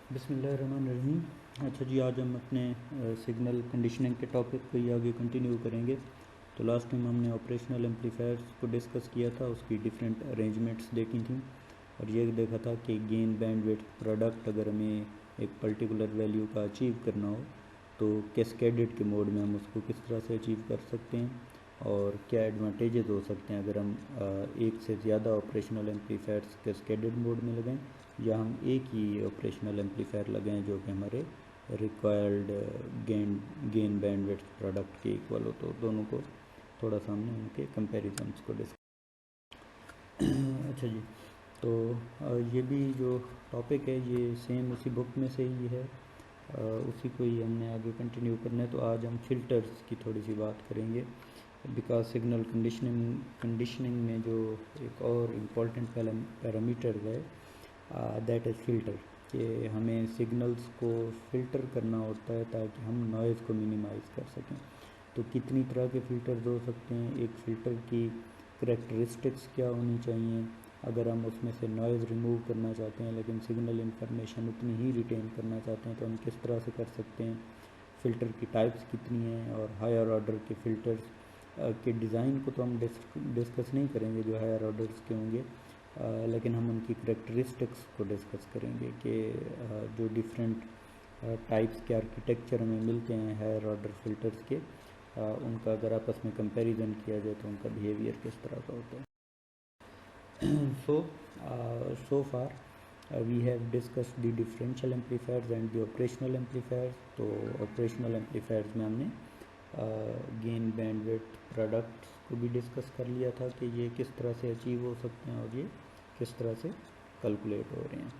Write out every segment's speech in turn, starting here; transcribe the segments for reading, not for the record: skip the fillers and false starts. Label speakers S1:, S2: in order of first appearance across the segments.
S1: बिस्मिल्लाहिर्रहमानिर्रहीम। अच्छा जी, आज हम अपने सिग्नल कंडीशनिंग के टॉपिक को ही आगे कंटिन्यू करेंगे। तो लास्ट टाइम हमने ऑपरेशनल एम्पलीफायर्स को डिस्कस किया था, उसकी डिफरेंट अरेंजमेंट्स देखी थी और ये देखा था कि गेन बैंडविड्थ प्रोडक्ट अगर हमें एक पर्टिकुलर वैल्यू का अचीव करना हो तो कैस्केडेड के मोड में हम उसको किस तरह से अचीव कर सकते हैं और क्या एडवांटेजेस हो सकते हैं अगर हम एक से ज़्यादा ऑपरेशनल एम्पलीफायर्स कैस्केडेड मोड में लगाएं या हम एक ही ऑपरेशनल एम्पलीफायर लगाएं जो कि हमारे रिक्वायर्ड गेन बैंडविड्थ प्रोडक्ट के इक्वल हो। तो दोनों को थोड़ा सा हमने उनके कंपैरिजन्स को डिस्कस। अच्छा जी, तो ये भी जो टॉपिक है ये सेम उसी बुक में से ही है, उसी को ही हमने आगे कंटिन्यू करना है। तो आज हम फ़िल्टर्स की थोड़ी सी बात करेंगे बिकॉज सिग्नल कंडीशनिंग में जो एक और इम्पॉर्टेंट पैरामीटर है दैट इज़ फ़िल्टर, कि हमें सिग्नल्स को फ़िल्टर करना होता है ताकि हम नॉइज़ को मिनिमाइज़ कर सकें। तो कितनी तरह के फ़िल्टर्स हो सकते हैं, एक फ़िल्टर की करैक्टरिस्टिक्स क्या होनी चाहिए, अगर हम उसमें से नॉइज़ रिमूव करना चाहते हैं लेकिन सिग्नल इन्फॉर्मेशन उतनी ही रिटेन करना चाहते हैं तो हम किस तरह से कर सकते हैं, फ़िल्टर की टाइप्स कितनी हैं और हायर ऑर्डर के फ़िल्टर्स के डिज़ाइन को तो हम डिस्कस नहीं करेंगे जो हायर ऑर्डर्स के होंगे, लेकिन हम उनकी करैक्टरिस्टिक्स को डिस्कस करेंगे कि जो डिफरेंट टाइप्स के आर्किटेक्चर हमें मिलते हैं हायर ऑर्डर फ़िल्टर्स के, उनका अगर आपस में कंपैरिजन किया जाए तो उनका बिहेवियर किस तरह का होता है। so far we have discussed the differential amplifiers and the operational amplifiers। तो ऑपरेशनल एम्पलीफायर्स में हमने गेन बैंडविड्थ प्रोडक्ट्स को भी डिस्कस कर लिया था कि ये किस तरह से अचीव हो सकते हैं और ये किस तरह से कैलकुलेट हो रहे हैं।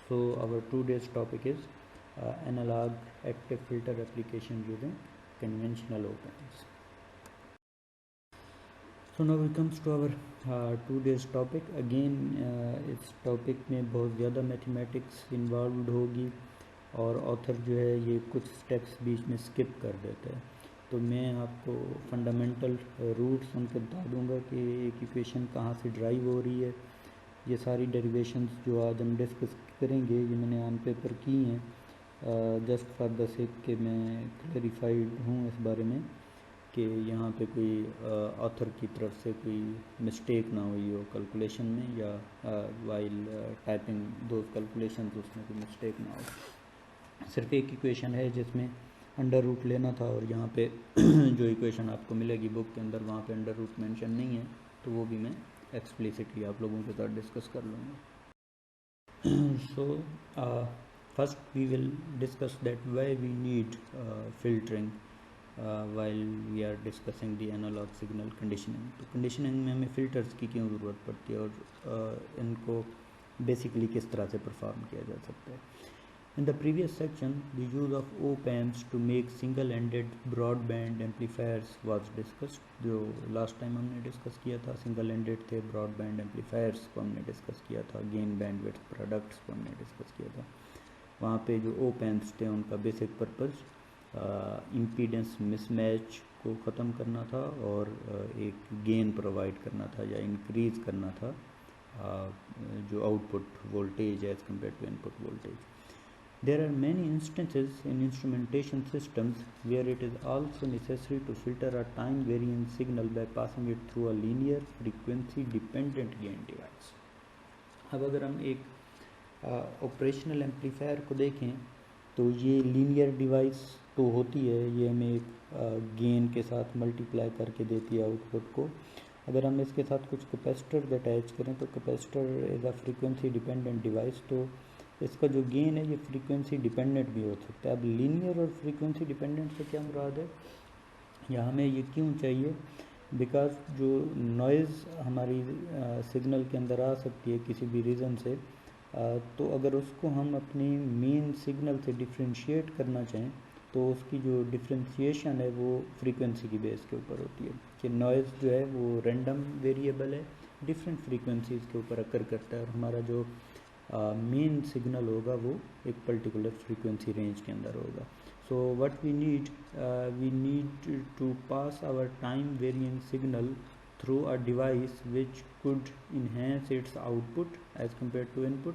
S1: So our today's topic is analog active filter application using conventional op amps. So now we comes to our today's topic. Again इस टॉपिक में बहुत ज़्यादा मैथमेटिक्स इन्वॉल्व होगी और ऑथर जो है ये कुछ स्टेप्स बीच में स्किप कर देता है। तो मैं आपको फंडामेंटल रूट्स उनके बता दूंगा कि एक इक्वेशन कहाँ से ड्राइव हो रही है। ये सारी डेरिवेशंस जो आज हम डिस्कस करेंगे ये मैंने ऑन पेपर की हैं, जस्ट फॉर द सेक कि मैं क्लैरिफाइड हूँ इस बारे में कि यहाँ पे कोई ऑथर की तरफ से कोई मिस्टेक ना हुई हो कैलकुलेशन में या वाइल टाइपिंग दो कैलकुलेशन उसमें कोई मिस्टेक ना हो। सिर्फ एक इक्वेशन है जिसमें अंडर रूट लेना था और यहाँ पे जो इक्वेशन आपको मिलेगी बुक के अंदर वहाँ पे अंडर रूट मेंशन नहीं है, तो वो भी मैं एक्सप्लिसिटली आप लोगों के साथ डिस्कस कर लूँगा। So first we will discuss that why we need filtering while we are discussing the analog signal conditioning. तो कंडीशनिंग में हमें फ़िल्टर्स की क्यों ज़रूरत पड़ती है और इनको बेसिकली किस तरह से परफॉर्म किया जा सकता है। In the previous section, the use of op-amps to make single-ended broadband amplifiers was discussed। जो लास्ट टाइम हमने डिस्कस किया था सिंगल एंडेड थे ब्रॉडबैंड एम्पलीफायर्स को हमने डिस्कस किया था, गेन बैंडविड्थ प्रोडक्ट्स को हमने डिस्कस किया था। वहाँ पे जो op-amps थे उनका बेसिक पर्पज़ इम्पीडेंस मिसमैच को ख़त्म करना था और एक गेन प्रोवाइड करना था या इंक्रीज़ करना था जो output voltage as compare to input voltage. There are many instances in instrumentation systems where it is also necessary to filter a time varying signal by passing it through a linear frequency dependent gain device। अब अगर हम एक operational amplifier को देखें तो ये linear device तो होती है, ये हमें एक गेन के साथ मल्टीप्लाई करके देती है आउटपुट को। अगर हम इसके साथ कुछ कैपेसिटर अटैच करें तो capacitor is a frequency dependent device, तो इसका जो गेन है ये फ्रीक्वेंसी डिपेंडेंट भी हो सकता है। अब लीनियर और फ्रीक्वेंसी डिपेंडेंट से क्या मुराद है या हमें ये क्यों चाहिए, बिकॉज जो नॉइज़ हमारी सिग्नल के अंदर आ सकती है किसी भी रीज़न से, तो अगर उसको हम अपनी मेन सिग्नल से डिफ्रेंशिएट करना चाहें तो उसकी जो डिफ्रेंशिएशन है वो फ्रीक्वेंसी की बेस के ऊपर होती है कि नॉइज़ जो है वो रैंडम वेरिएबल है, डिफरेंट फ्रीक्वेंसीज़ के ऊपर अकर करता है और हमारा जो मेन सिग्नल होगा वो एक पर्टिकुलर फ्रीक्वेंसी रेंज के अंदर होगा। So what we need to pass our time varying signal through a device which could enhance its output as compared to input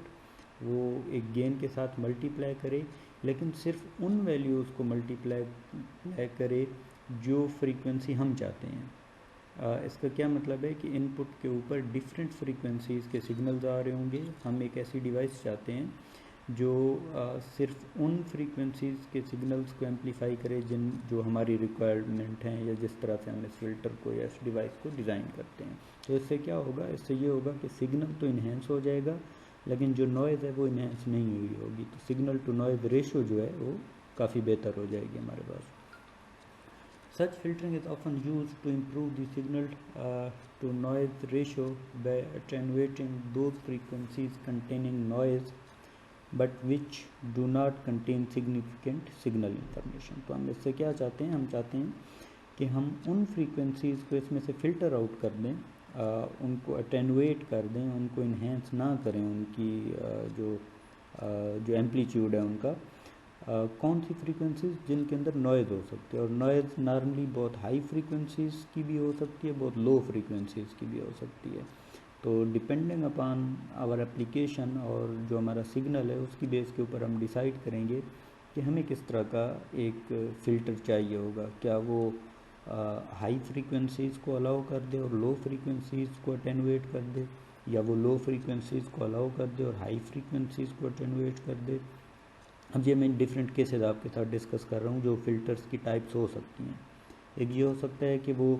S1: वो एक गेन के साथ मल्टीप्लाई करे, लेकिन सिर्फ उन वैल्यूज़ को मल्टीप्लाई करे जो फ्रीक्वेंसी हम चाहते हैं। इसका क्या मतलब है कि इनपुट के ऊपर डिफरेंट फ्रीक्वेंसीज़ के सिग्नल्स आ रहे होंगे। हम एक ऐसी डिवाइस चाहते हैं जो सिर्फ उन फ्रीक्वेंसीज़ के सिग्नल्स को एम्पलीफाई करे जो हमारी रिक्वायरमेंट हैं, या जिस तरह से हम इस फिल्टर को या इस डिवाइस को डिज़ाइन करते हैं। तो इससे क्या होगा, इससे ये होगा कि सिग्नल तो इन्हेंस हो जाएगा, लेकिन जो नॉइज़ है वो इन्हेंस नहीं हुई होगी। तो सिग्नल टू नॉइज़ रेशो जो है वो काफ़ी बेहतर हो जाएगी हमारे पास। Such filtering is often used to improve the signal to noise ratio by attenuating those frequencies containing noise but which do not contain significant signal information। तो हम इससे क्या चाहते हैं, हम चाहते हैं कि हम उन फ्रीक्वेंसीज़ को इसमें से फ़िल्टर आउट कर दें, उनको अटेनुएट कर दें, उनको इन्हेंस ना करें, उनकी जो एम्पलीट्यूड है उनका, कौन सी फ्रीक्वेंसीज़ जिनके अंदर नॉइज़ हो सकती है। और नॉइज़ नॉर्मली बहुत हाई फ्रीक्वेंसीज़ की भी हो सकती है, बहुत लो फ्रीक्वेंसीज़ की भी हो सकती है। तो डिपेंडिंग अपॉन आवर एप्लीकेशन और जो हमारा सिग्नल है उसकी बेस के ऊपर हम डिसाइड करेंगे कि हमें किस तरह का एक फ़िल्टर चाहिए होगा। क्या वो हाई फ्रीक्वेंसीज़ को अलाउ कर दे और लो फ्रीक्वेंसीज़ को अटेनुएट कर दे, या वो लो फ्रीक्वेंसीज़ को अलाउ कर दे और हाई फ्रीक्वेंसीज़ को अटेनुएट कर दे। अब ये मैं डिफरेंट केसेस आपके साथ डिस्कस कर रहा हूँ जो फ़िल्टर्स की टाइप्स हो सकती हैं। एक ये हो सकता है कि वो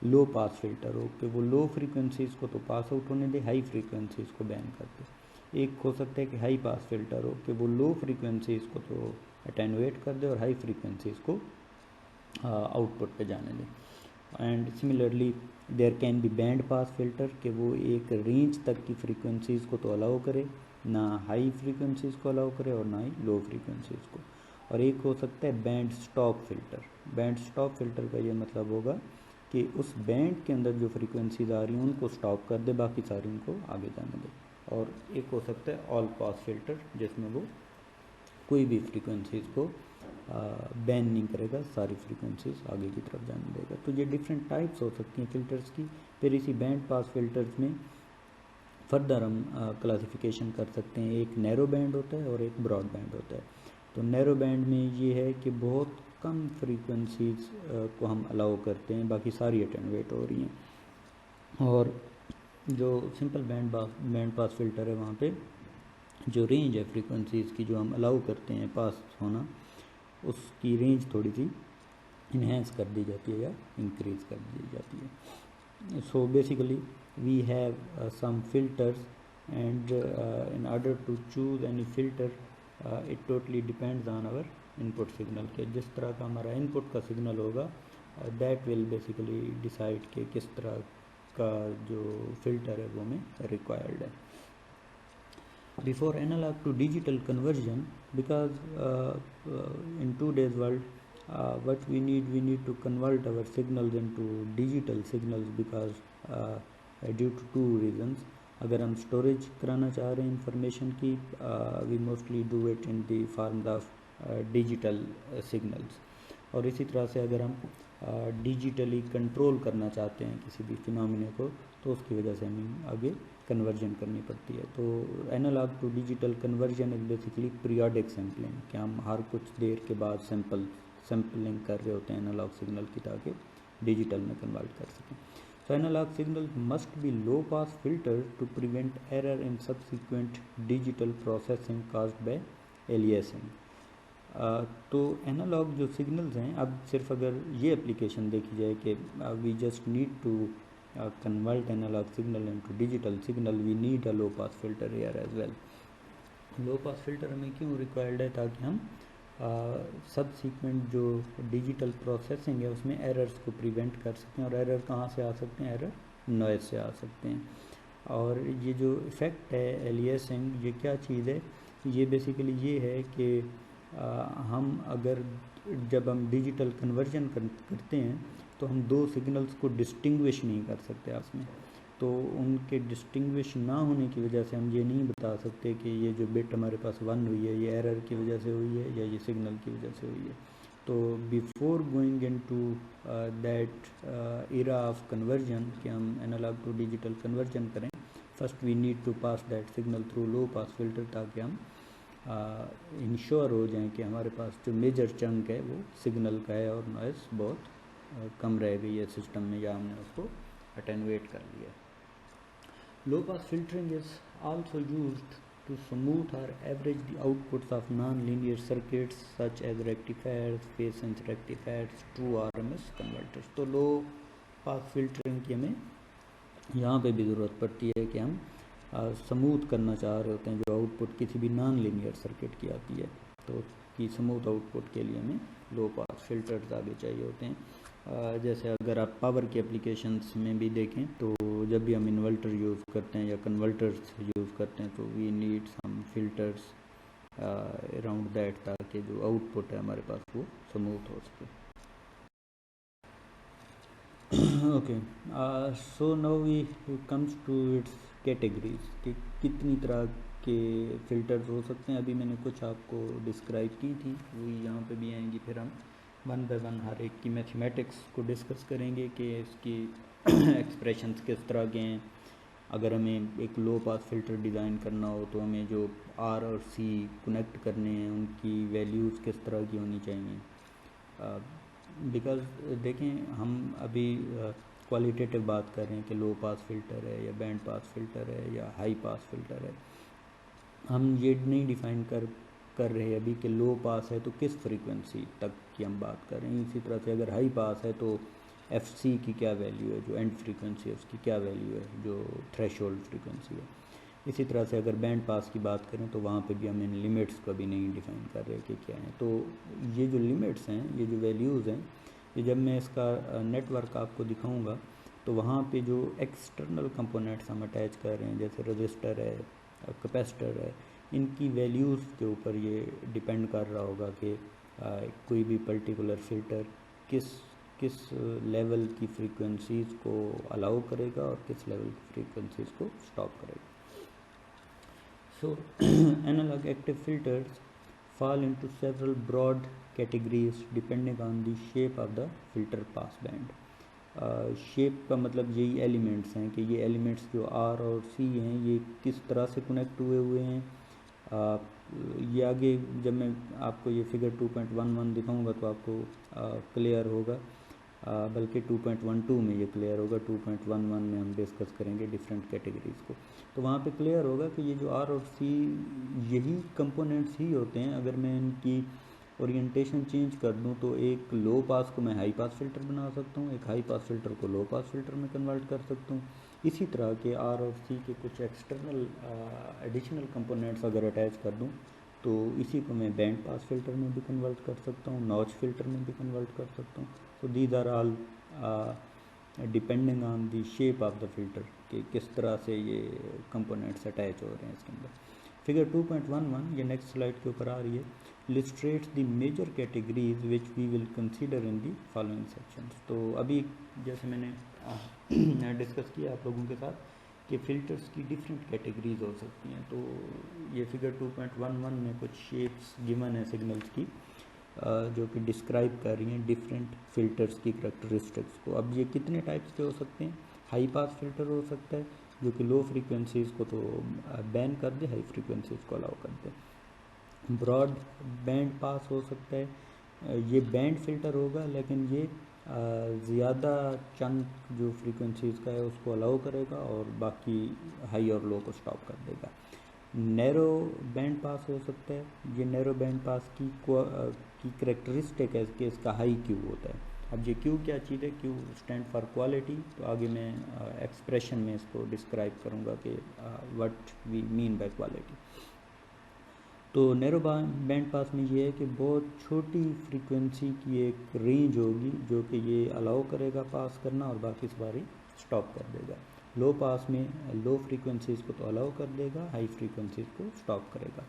S1: लो पास फिल्टर हो, कि वो लो फ्रीक्वेंसीज़ को तो पास आउट होने दे, हाई फ्रीक्वेंसीज़ को बैन कर दे। एक हो सकता है कि हाई पास फिल्टर हो, कि वो लो फ्रीक्वेंसीज़ को तो अटेनुएट कर दे और हाई फ्रीक्वेंसीज़ को आउटपुट पे जाने दे। And similarly there can be band pass filter, कि वो एक रेंज तक की फ्रीक्वेंसीज़ को तो अलाउ करे, ना हाई फ्रीक्वेंसीज़ को अलाउ करे और ना ही लो फ्रीक्वेंसीज़ को। और एक हो सकता है band stop filter. Band stop filter का ये मतलब होगा कि उस बैंड के अंदर जो फ्रीक्वेंसीज आ रही हैं उनको स्टॉप कर दे, बाकी सारी उनको आगे जाने दे। और एक हो सकता है ऑल पास फिल्टर, जिसमें वो कोई भी फ्रीक्वेंसीज़ को बैन नहीं करेगा, सारी फ्रीक्वेंसीज आगे की तरफ जाने देगा। तो ये डिफरेंट टाइप्स हो सकती हैं फ़िल्टर्स की। फिर इसी बैंड पास फिल्टर्स में फर्दर हम क्लासिफिकेशन कर सकते हैं। एक नैरो बैंड होता है और एक ब्रॉड बैंड होता है। तो नैरो बैंड में ये है कि बहुत कम फ्रीक्वेंसीज़ को हम अलाउ करते हैं, बाकी सारी अटेनुएट हो रही हैं। और जो सिंपल बैंड पास फिल्टर है, वहाँ पे जो रेंज है फ्रीक्वेंसीज़ की जो हम अलाउ करते हैं पास होना, उसकी रेंज थोड़ी सी इन्हेंस कर दी जाती है या इंक्रीज़ कर दी जाती है। So basically we have some filters, and in order to choose any filter it totally depends on our input signal, के जिस तरह का हमारा इनपुट का सिग्नल होगा that will basically decide कि किस तरह का जो फिल्टर है वो हमें रिक्वायर्ड है। Before analog to digital conversion, because in today's world what we need to convert our signals into digital signals, because due to two reasons. अगर हम स्टोरेज कराना चाह रहे हैं इंफॉर्मेशन की, we mostly do it in the form of digital signals. और इसी तरह से अगर हम डिजिटली कंट्रोल करना चाहते हैं किसी भी फिनोमिना को, तो उसकी वजह से हमें आगे कन्वर्जन करनी पड़ती है। तो analog to digital conversion is basically periodic sampling, कि हम हर कुछ देर के बाद सैम्पलिंग कर रहे होते हैं एनालॉग सिग्नल की, ताकि डिजिटल में कन्वर्ट कर सकें। So analog signals must be low pass filtered to prevent error in subsequent digital processing caused by aliasing। तो एनालॉग जो सिग्नल्स हैं, अब सिर्फ अगर ये एप्लीकेशन देखी जाए कि we just need to convert analog signal into digital signal, we need a low pass filter here as well. Low pass filter हमें क्यों रिक्वायर्ड है, ताकि हम सब सीक्वेंट जो डिजिटल प्रोसेसिंग है उसमें एरर्स को प्रिवेंट कर सकें। और एरर कहाँ से आ सकते हैं, एरर नॉइज़ से आ सकते हैं। और ये जो इफ़ेक्ट है एलियासिंग, ये क्या चीज़ है, ये बेसिकली ये है कि हम अगर जब हम डिजिटल कन्वर्जन करते हैं तो हम दो सिग्नल्स को डिस्टिंग्विश नहीं कर सकते आपस में। तो उनके डिस्टिंग्विश ना होने की वजह से हम ये नहीं बता सकते कि ये जो बिट हमारे पास 1 हुई है ये एरर की वजह से हुई है या ये सिग्नल की वजह से हुई है। तो before going into that era of conversion कि हम एनालॉग टू डिजिटल कन्वर्जन करें, first we need to pass that signal through low pass filter, ताकि हम इंश्योर हो जाएं कि हमारे पास जो मेजर चंक है वो सिग्नल का है और नॉइस बहुत कम रह गई है सिस्टम में, या हमने उसको अटेनुएट कर लिया। Low pass filtering is also used to smooth or average the outputs of non-linear circuits such as rectifiers, phase sense rectifiers, true RMS converters। तो लो पास फिल्टरिंग की हमें यहाँ पे भी ज़रूरत पड़ती है कि हम स्मूथ करना चाह रहे होते हैं जो आउटपुट किसी भी नॉन लीनियर सर्किट की आती है, तो उसकी स्मूथ आउटपुट के लिए हमें लो पास फिल्टर्स आगे चाहिए होते हैं। जैसे अगर आप पावर की एप्लीकेशंस में भी देखें तो जब भी हम इन्वर्टर यूज़ करते हैं या कन्वर्टर्स यूज़ करते हैं तो we need some filters around that, ताकि जो आउटपुट है हमारे पास वो स्मूथ हो सके। Okay, so now we comes to its categories कि कितनी तरह के फ़िल्टर्स हो सकते हैं। अभी मैंने कुछ आपको डिस्क्राइब की थी, वही यहाँ पे भी आएंगी। फिर हम वन बाय वन हर एक की मैथमेटिक्स को डिस्कस करेंगे कि इसकी एक्सप्रेशंस किस तरह के हैं। अगर हमें एक लो पास फ़िल्टर डिज़ाइन करना हो तो हमें जो आर और सी कनेक्ट करने हैं उनकी वैल्यूज़ किस तरह की होनी चाहिए। बिकॉज़ देखें, हम अभी क्वालिटेटिव बात कर रहे हैं कि लो पास फ़िल्टर है या बैंड पास फ़िल्टर है या हाई पास फ़िल्टर है। हम ये नहीं डिफ़ाइन कर रहे हैं अभी कि लो पास है तो किस फ्रीक्वेंसी तक की हम बात कर रहे हैं। इसी तरह से अगर हाई पास है तो FC की क्या वैल्यू है, जो एंड फ्रीक्वेंसी है उसकी क्या वैल्यू है, जो थ्रेशोल्ड फ्रीक्वेंसी है। इसी तरह से अगर बैंड पास की बात करें तो वहाँ पे भी हम इन लिमिट्स को भी नहीं डिफ़ाइन कर रहे कि क्या है। तो ये जो लिमिट्स हैं, ये जो वैल्यूज़ हैं, ये जब मैं इसका नेटवर्क आपको दिखाऊंगा तो वहाँ पे जो एक्सटर्नल कंपोनेंट्स हम अटैच कर रहे हैं, जैसे रजिस्टर है, कैपेसिटर है, इनकी वैल्यूज़ के ऊपर ये डिपेंड कर रहा होगा कि कोई भी पर्टिकुलर फ़िल्टर किस लेवल की फ्रीक्वेंसीज़ को अलाउ करेगा और किस लेवल की फ्रीक्वेंसीज़ को स्टॉप करेगा। So analog active filters fall into several broad categories depending on the shape of the filter pass band। Shape का मतलब यही एलिमेंट्स हैं कि ये एलिमेंट्स जो आर और सी हैं ये किस तरह से कनेक्ट हुए हैं। ये आगे जब मैं आपको ये फिगर 2.11 दिखाऊंगा तो आपको क्लियर होगा, बल्कि 2.12 में ये क्लियर होगा। 2.11 में हम डिस्कस करेंगे डिफरेंट कैटेगरीज़ को, तो वहाँ पे क्लियर होगा कि ये जो आर और सी यही कंपोनेंट्स ही होते हैं। अगर मैं इनकी ओरिएंटेशन चेंज कर दूं तो एक लो पास को मैं हाई पास फ़िल्टर बना सकता हूँ, एक हाई पास फ़िल्टर को लो पास फ़िल्टर में कन्वर्ट कर सकता हूँ। इसी तरह के आर और सी के कुछ एक्सटर्नल एडिशनल कंपोनेंट्स अगर अटैच कर दूं तो इसी को मैं बैंड पास फ़िल्टर में भी कन्वर्ट कर सकता हूँ, नॉच फ़िल्टर में भी कन्वर्ट कर सकता हूँ। तो these are all depending on the shape of the filter कि किस तरह से ये कंपोनेंट्स अटैच हो रहे हैं इसके अंदर। फिगर 2.11 ये नेक्स्ट स्लाइड के ऊपर आ रही है, illustrates the major categories which we will consider in the following sections। तो अभी जैसे मैंने डिस्कस किया आप लोगों के साथ कि फ़िल्टर्स की डिफरेंट कैटेगरीज हो सकती हैं। तो ये फिगर 2.11 में कुछ शेप्स गिवन है सिग्नल्स की जो कि डिस्क्राइब कर रही हैं डिफरेंट फ़िल्टर्स की करेक्टरिस्टिक्स को। अब ये कितने टाइप्स के हो सकते हैं? हाई पास फ़िल्टर हो सकता है जो कि लो फ्रीक्वेंसीज़ को तो बैन कर दे, हाई फ्रीक्वेंसीज़ को अलाउ कर दे। ब्रॉड बैंड पास हो सकता है, ये बैंड फ़िल्टर होगा लेकिन ये ज़्यादा चंक जो फ्रीक्वेंसीज़ का है उसको अलाउ करेगा और बाकी हाई और लो को स्टॉप कर देगा। नैरो बैंड पास हो सकता है, ये नैरो बैंड पास की करेक्टरिस्टिक है कि इसका हाई क्यू होता है। अब ये क्यू क्या चीज़ है? Q stand for quality. तो आगे मैं एक्सप्रेशन में इसको डिस्क्राइब करूँगा कि what we mean by quality. तो नैरो बैंड पास में ये है कि बहुत छोटी फ्रीक्वेंसी की एक रेंज होगी जो कि ये अलाउ करेगा पास करना और बाकी सारी स्टॉप कर देगा। लो पास में लो फ्रीक्वेंसीज़ को तो अलाउ कर देगा, हाई फ्रीक्वेंसीज़ को स्टॉप करेगा।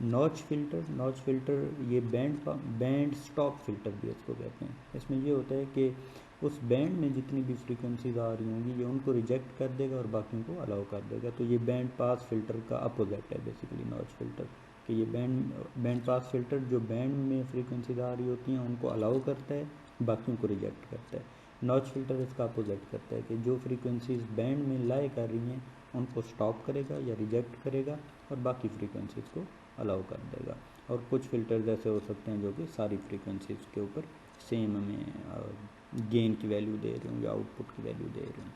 S1: नॉच फ़िल्टर ये बैंड स्टॉप फ़िल्टर भी इसको कहते हैं। इसमें ये होता है कि उस बैंड में जितनी भी फ्रीक्वेंसीज आ रही होंगी ये उनको रिजेक्ट कर देगा और बाकियों को अलाउ कर देगा। तो ये बैंड पास फ़िल्टर का अपोजिट है बेसिकली नॉच फ़िल्टर, कि ये बैंड पास फ़िल्टर जो बैंड में फ्रीक्वेंसीज आ रही होती हैं उनको अलाउ करता है, बाकियों को रिजेक्ट करता है। नॉच फ़िल्टर इसका अपोजिट करता है कि जो फ्रीक्वेंसीज बैंड में लाई कर रही हैं उनको स्टॉप करेगा या रिजेक्ट करेगा और बाकी फ्रीक्वेंसीज़ को अलाउ कर देगा। और कुछ फ़िल्टर्स ऐसे हो सकते हैं जो कि सारी फ्रीक्वेंसीज़ के ऊपर सेम हमें गेन की वैल्यू दे रहे हों या आउटपुट की वैल्यू दे रहे हों।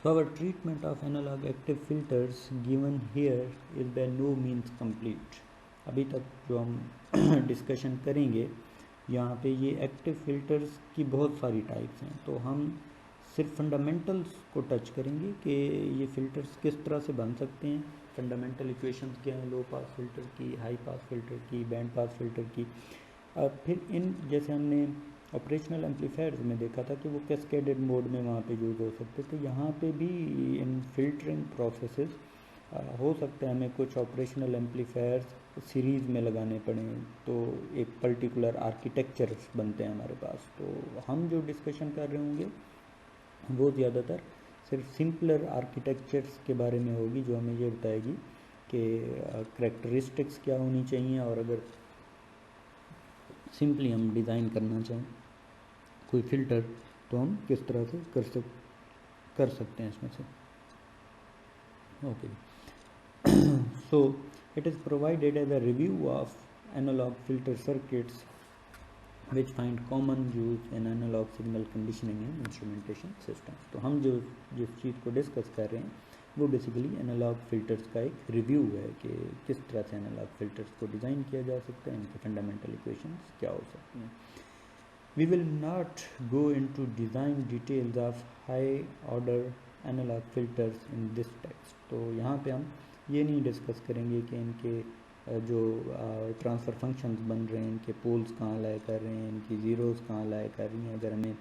S1: So our treatment of analog active filters given here is by no means complete. अभी तक जो हम डिस्कशन करेंगे यहाँ पे ये एक्टिव फिल्टर्स की बहुत सारी टाइप्स हैं, तो हम सिर्फ फंडामेंटल्स को टच करेंगे कि ये फ़िल्टर्स किस तरह से बन सकते हैं, फंडामेंटल इक्वेशंस क्या हैं लो पास फिल्टर की, हाई पास फिल्टर की, बैंड पास फिल्टर की। फिर इन जैसे हमने ऑपरेशनल एम्पलीफायर्स में देखा था कि वो कैस्केडेड मोड में वहाँ पे यूज़ हो सकते थे, यहाँ पे भी इन फिल्टरिंग प्रोसेसेस हो सकता है हमें कुछ ऑपरेशनल एम्पलीफायर्स सीरीज़ में लगाने पड़े, तो एक पर्टिकुलर आर्किटेक्चर्स बनते हैं हमारे पास। तो हम जो डिस्कशन कर रहे होंगे वो ज़्यादातर सिर्फ सिंपलर आर्किटेक्चर्स के बारे में होगी, जो हमें ये बताएगी कि करैक्टरिस्टिक्स क्या होनी चाहिए, और अगर सिंपली हम डिज़ाइन करना चाहें कोई फ़िल्टर तो हम किस तरह से कर सकते हैं इसमें से। Okay, so it is provided as a review of analog filter circuits which find common use in analog signal conditioning and instrumentation systems। तो हम जिस चीज़ को डिस्कस कर रहे हैं वो बेसिकली एनालॉग फ़िल्टर्स का एक रिव्यू है कि किस तरह से एनालॉग फ़िल्टर्स को डिज़ाइन किया जा सकता है, इनके फंडामेंटल इक्वेशंस क्या हो सकती हैं। We will not go into design details of high order analog filters in this text। तो यहाँ पे हम ये नहीं डिस्कस करेंगे कि इनके जो ट्रांसफ़र फंक्शंस बन रहे हैं, इनके पोल्स कहाँ लाए कर रहे हैं, इनकी ज़ीरोज़ कहाँ लाए कर रही हैं, अगर हमें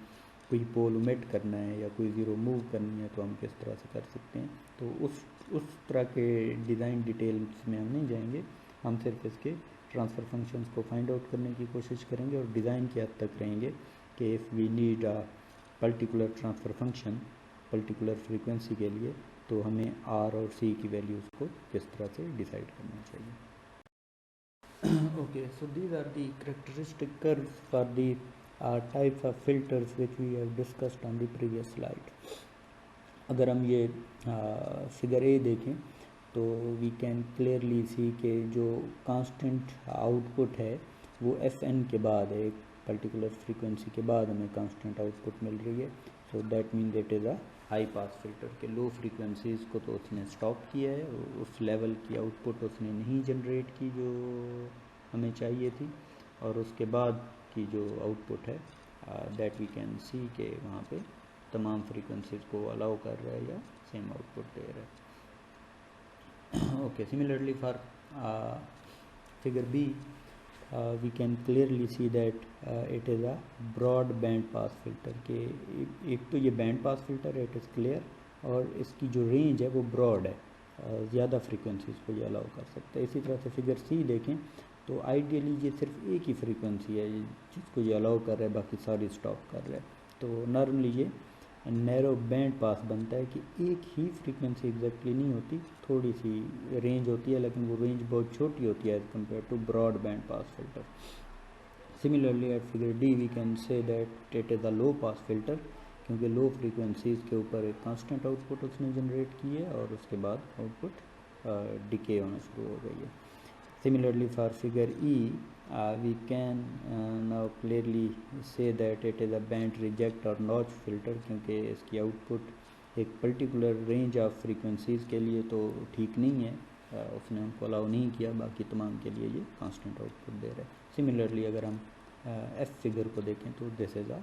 S1: कोई पोल ओमिट करना है या कोई ज़ीरो मूव करनी है तो हम किस तरह से कर सकते हैं। तो उस तरह के डिज़ाइन डिटेल्स में हम नहीं जाएंगे, हम सिर्फ इसके ट्रांसफ़र फंक्शंस को फाइंड आउट करने की कोशिश करेंगे और डिज़ाइन की हद तक रहेंगे कि if we need a particular transfer function particular frequency के लिए तो हमें आर और सी की वैल्यूज़ को किस तरह से डिसाइड करना चाहिए। Okay, so these are the characteristic curves for the types of filters which we have discussed on the previous slide। अगर हम ये फिगर ए देखें तो वी कैन क्लियरली सी कि जो कांस्टेंट आउटपुट है वो एफ एन के बाद है, एक पर्टिकुलर फ्रीक्वेंसी के बाद हमें कांस्टेंट आउटपुट मिल रही है। So that mean that is a high pass filter के लो फ्रीक्वेंसीज़ को तो उसने स्टॉप किया है, उस लेवल की आउटपुट उसने नहीं जनरेट की जो हमें चाहिए थी, और उसके बाद की जो आउटपुट है दैट वी कैन सी के वहाँ पे तमाम फ्रीक्वेंसीज़ को अलाउ कर रहा है या सेम आउटपुट दे रहा है। Okay, similarly for figure B we can clearly see that it is a broad band pass filter के एक तो ये बैंड पास फिल्टर है, इट इज़ क्लियर, और इसकी जो रेंज है वो ब्रॉड है, ज़्यादा फ्रीक्वेंसीज़ को ये अलाउ कर सकता है। इसी तरह से फिगर सी देखें तो आइडियली ये सिर्फ एक ही फ्रीक्वेंसी है जिसको ये अलाउ कर रहा है, बाकी सारी स्टॉप कर रहा है। तो नॉर्मली ये नैरो बैंड पास बनता है कि एक ही फ्रीक्वेंसी एग्जैक्टली नहीं होती, थोड़ी सी रेंज होती है, लेकिन वो रेंज बहुत छोटी होती है as compare to broad band pass filter. Similarly at figure D we can say that it is a low pass filter, क्योंकि लो फ्रीक्वेंसीज़ के ऊपर एक कांस्टेंट आउटपुट उसने जनरेट की है और उसके बाद आउटपुट डिके होना शुरू हो गई है। Similarly for figure E, we can now clearly say that it is a band reject or notch filter, क्योंकि इसकी आउटपुट एक पर्टिकुलर रेंज ऑफ फ्रीक्वेंसीज़ के लिए तो ठीक नहीं है, उसने उनको अलाउ नहीं किया, बाकी तमाम के लिए ये कांस्टेंट आउटपुट दे रहा है। सिमिलरली अगर हम एफ फिगर को देखें तो this is a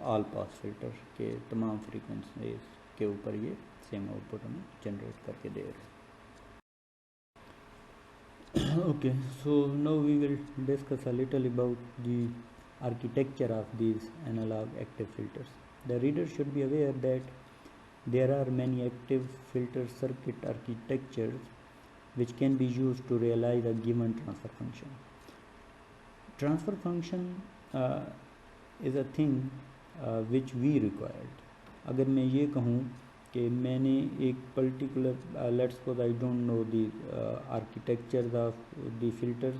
S1: all pass filter के तमाम फ्रीक्वेंसीज़ के ऊपर ये सेम आउटपुट हमें जनरेट करके दे रहा है। Okay, so now we will discuss a little about the architecture of these analog active filters. The reader should be aware that there are many active filter circuit architectures which can be used to realize a given transfer function. Transfer function is a thing which we required। अगर मैं ये कहूँ कि मैंने एक particular let's suppose I don't know the architecture of the filters,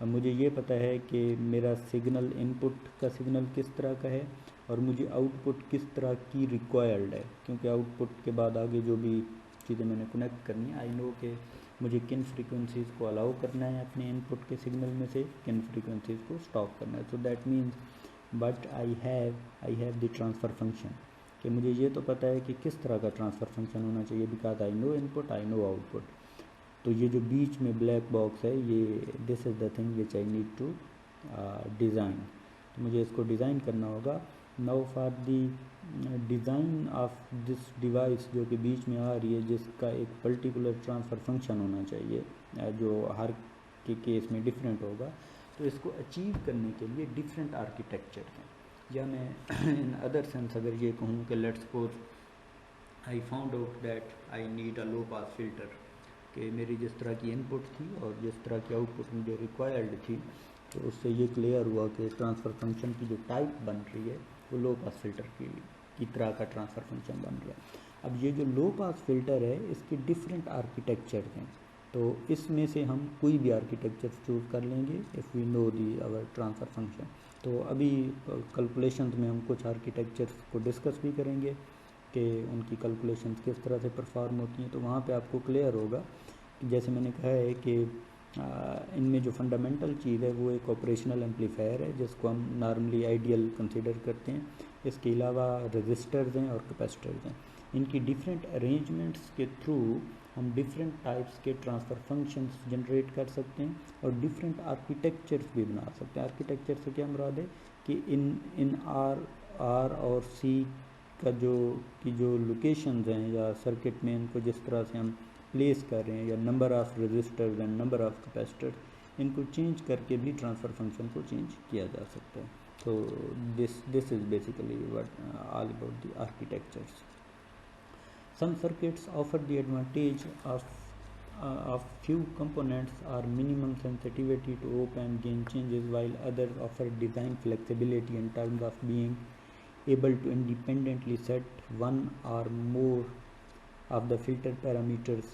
S1: मुझे ये पता है कि मेरा सिग्नल इनपुट का सिग्नल किस तरह का है और मुझे आउटपुट किस तरह की रिक्वायर्ड है, क्योंकि आउटपुट के बाद आगे जो भी चीज़ें मैंने कनेक्ट करनी है, आई नो कि मुझे किन फ्रीक्वेंसीज़ को अलाउ करना है अपने इनपुट के सिग्नल में से, किन फ्रीक्वेंसीज़ को स्टॉप करना है। So that means but I have the transfer function, कि मुझे ये तो पता है कि किस तरह का ट्रांसफ़र फंक्शन होना चाहिए, because I know input, I know output. तो ये जो बीच में ब्लैक बॉक्स है, ये this is the thing which I need to design. तो मुझे इसको डिज़ाइन करना होगा। Now for the design of this device जो कि बीच में आ रही है, जिसका एक पर्टिकुलर ट्रांसफ़र फंक्शन होना चाहिए जो हर के केस में डिफरेंट होगा, तो इसको अचीव करने के लिए डिफरेंट आर्किटेक्चर हैं। या मैं इन अदर सेंस अगर ये कहूँ कि let's suppose I found out that I need a low pass filter, कि मेरी जिस तरह की इनपुट थी और जिस तरह की आउटपुट मुझे रिक्वायर्ड थी, तो उससे ये क्लियर हुआ कि ट्रांसफ़र फंक्शन की जो टाइप बन रही है वो लो पास फिल्टर की तरह का ट्रांसफ़र फंक्शन बन रहा है। अब ये जो लो पास फिल्टर है, इसके डिफरेंट आर्किटेक्चर हैं, तो इसमें से हम कोई भी आर्किटेक्चर चूज़ कर लेंगे if we know the our transfer function. तो अभी कैलकुलेशंस में हम कुछ आर्किटेक्चर्स को डिस्कस भी करेंगे कि उनकी कैलकुलेशंस किस तरह से परफॉर्म होती हैं। तो वहाँ पे आपको क्लियर होगा कि जैसे मैंने कहा है कि इनमें जो फंडामेंटल चीज़ है वो एक ऑपरेशनल एम्पलीफायर है, जिसको हम नॉर्मली आइडियल कंसीडर करते हैं। इसके अलावा रजिस्टर्स हैं और कैपेसिटर्स हैं। इनकी डिफरेंट अरेंजमेंट्स के थ्रू हम डिफरेंट टाइप्स के ट्रांसफ़र फंक्शंस जनरेट कर सकते हैं और डिफरेंट आर्किटेक्चर्स भी बना सकते हैं। आर्किटेक्चर से क्या मुराद है कि इन आर और सी का जो लोकेशंस हैं या सर्किट में इनको जिस तरह से हम प्लेस कर रहे हैं, या number of resistors and number of capacitors, इनको चेंज करके भी ट्रांसफ़र फंक्शन को चेंज किया जा सकता है। तो this is basically what all about the architectures. Some circuits offer the advantage of few components or minimum sensitivity to op-amp gain changes, while others offer design flexibility in terms of being able to independently set one or more of the filter parameters,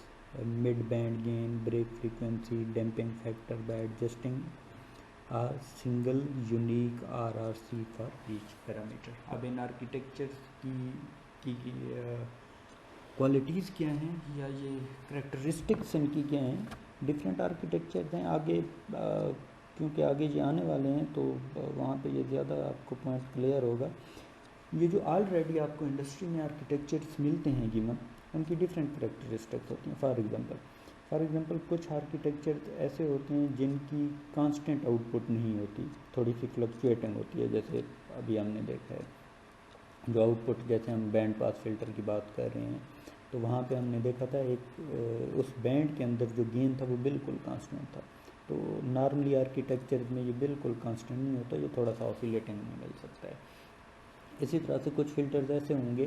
S1: mid-band gain, break frequency, damping factor, by adjusting a single unique RRC for each parameter. अब इन architectures की qualities क्या हैं या ये characteristics इनकी क्या हैं, different architecture हैं। आगे क्योंकि आगे ये आने वाले हैं तो वहाँ पे ये ज़्यादा आपको पॉइंट क्लियर होगा। ये जो ऑलरेडी आपको इंडस्ट्री में आर्किटेक्चर्स मिलते हैं गिवन, उनकी डिफरेंट करेक्टरिस्टिक्स होती हैं। फॉर एग्ज़ाम्पल कुछ आर्किटेक्चर ऐसे होते हैं जिनकी कांस्टेंट आउटपुट नहीं होती, थोड़ी सी फ्लक्चुएटिंग होती है। जैसे अभी हमने देखा है जो आउटपुट, जैसे हम बैंड पास फिल्टर की बात कर रहे हैं, तो वहाँ पे हमने देखा था एक उस बैंड के अंदर जो गेन था वो बिल्कुल कांस्टेंट था। तो नॉर्मली आर्किटेक्चर में ये बिल्कुल कांस्टेंट नहीं होता, ये थोड़ा सा ऑसिलेटिंग में मिल सकता है। इसी तरह से कुछ फिल्टर्स ऐसे होंगे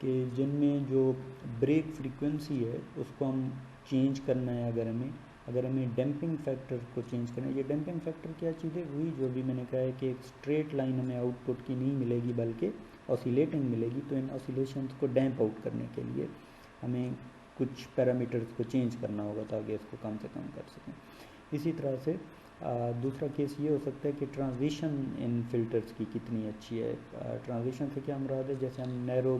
S1: कि जिनमें जो ब्रेक फ्रीक्वेंसी है उसको हम चेंज करना है, अगर हमें डैम्पिंग फैक्टर को चेंज करना है। ये डैम्पिंग फैक्टर क्या चीज़ है, वही जो भी मैंने कहा है कि एक स्ट्रेट लाइन हमें आउटपुट की नहीं मिलेगी बल्कि ऑसिलेटिंग मिलेगी। तो इन ऑसिलेशंस को डैम्प आउट करने के लिए हमें कुछ पैरामीटर्स को चेंज करना होगा ताकि इसको कम से कम कर सकें। इसी तरह से दूसरा केस ये हो सकता है कि ट्रांजिशन इन फिल्टर्स की कितनी अच्छी है। ट्रांजिशन से क्या मुराद है, जैसे हम नैरो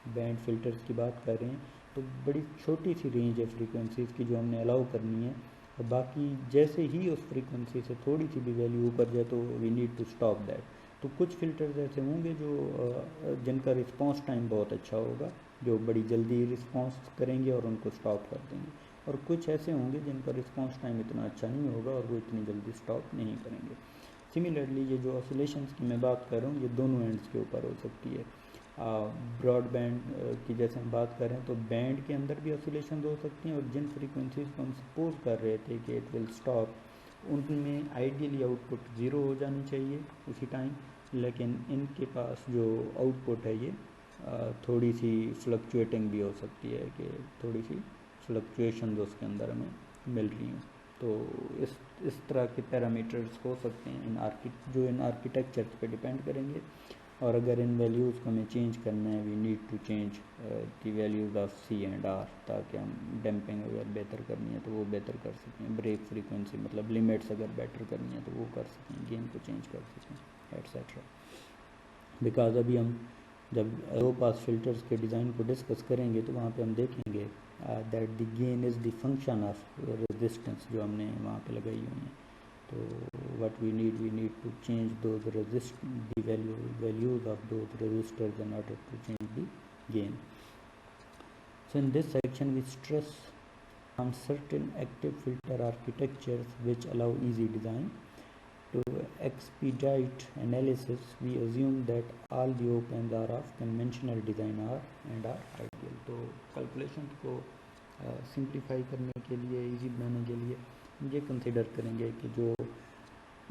S1: बैंड फिल्टर्स की बात कर रहे हैं, तो बड़ी छोटी सी रेंज है फ्रीक्वेंसीज़ की जो हमने अलाउ करनी है, और बाकी जैसे ही उस फ्रीक्वेंसी से थोड़ी सी भी वैल्यू ऊपर जाए तो we need to stop that. तो कुछ फ़िल्टर्स ऐसे होंगे जो जिनका रिस्पांस टाइम बहुत अच्छा होगा, जो बड़ी जल्दी रिस्पांस करेंगे और उनको स्टॉप कर देंगे, और कुछ ऐसे होंगे जिनका रिस्पांस टाइम इतना अच्छा नहीं होगा और वो इतनी जल्दी स्टॉप नहीं करेंगे। सिमिलरली ये जो ऑसिलेशंस की मैं बात कर रहा हूँ, ये दोनों एंड्स के ऊपर हो सकती है। ब्रॉडबैंड की जैसे हम बात कर रहे हैं तो बैंड के अंदर भी ऑसिलेशन हो सकती हैं, और जिन फ्रीक्वेंसीज़ को हम सपोज कर रहे थे कि इट विल स्टॉप, उनमें आइडियली आउटपुट ज़ीरो हो जानी चाहिए उसी टाइम, लेकिन इनके पास जो आउटपुट है ये थोड़ी सी फ्लक्चुएटिंग भी हो सकती है, कि थोड़ी सी फ्लक्चुएशन उसके अंदर हमें मिल रही हैं। तो इस तरह के पैरामीटर्स हो सकते हैं जो इन आर्किटेक्चर्स पे डिपेंड करेंगे। और अगर इन वैल्यूज़ को हमें चेंज करना है, we need to change the values of C and R, ताकि हम डैम्पिंग अगर बेहतर करनी है तो वो बेहतर कर सकें, ब्रेक फ्रीक्वेंसी मतलब लिमिट्स अगर बेटर करनी है तो वो कर सकें, गेन को चेंज कर सकें, एट्सेट्रा। बिकॉज अभी हम जब लो पास फिल्टर्स के डिज़ाइन को डिस्कस करेंगे तो वहाँ पे हम देखेंगे that the gain is the function of resistance जो हमने वहाँ पे लगाई हुई है. तो what we need to change those the values of those resistors in order to change the gain. So in this section we stress on certain active filter architectures which allow easy design. To expedite analysis, we assume that all the op-amps are of conventional design and are ideal. तो calculation को simplify करने के लिए, easy बनाने के लिए हम ये कंसिडर करेंगे कि जो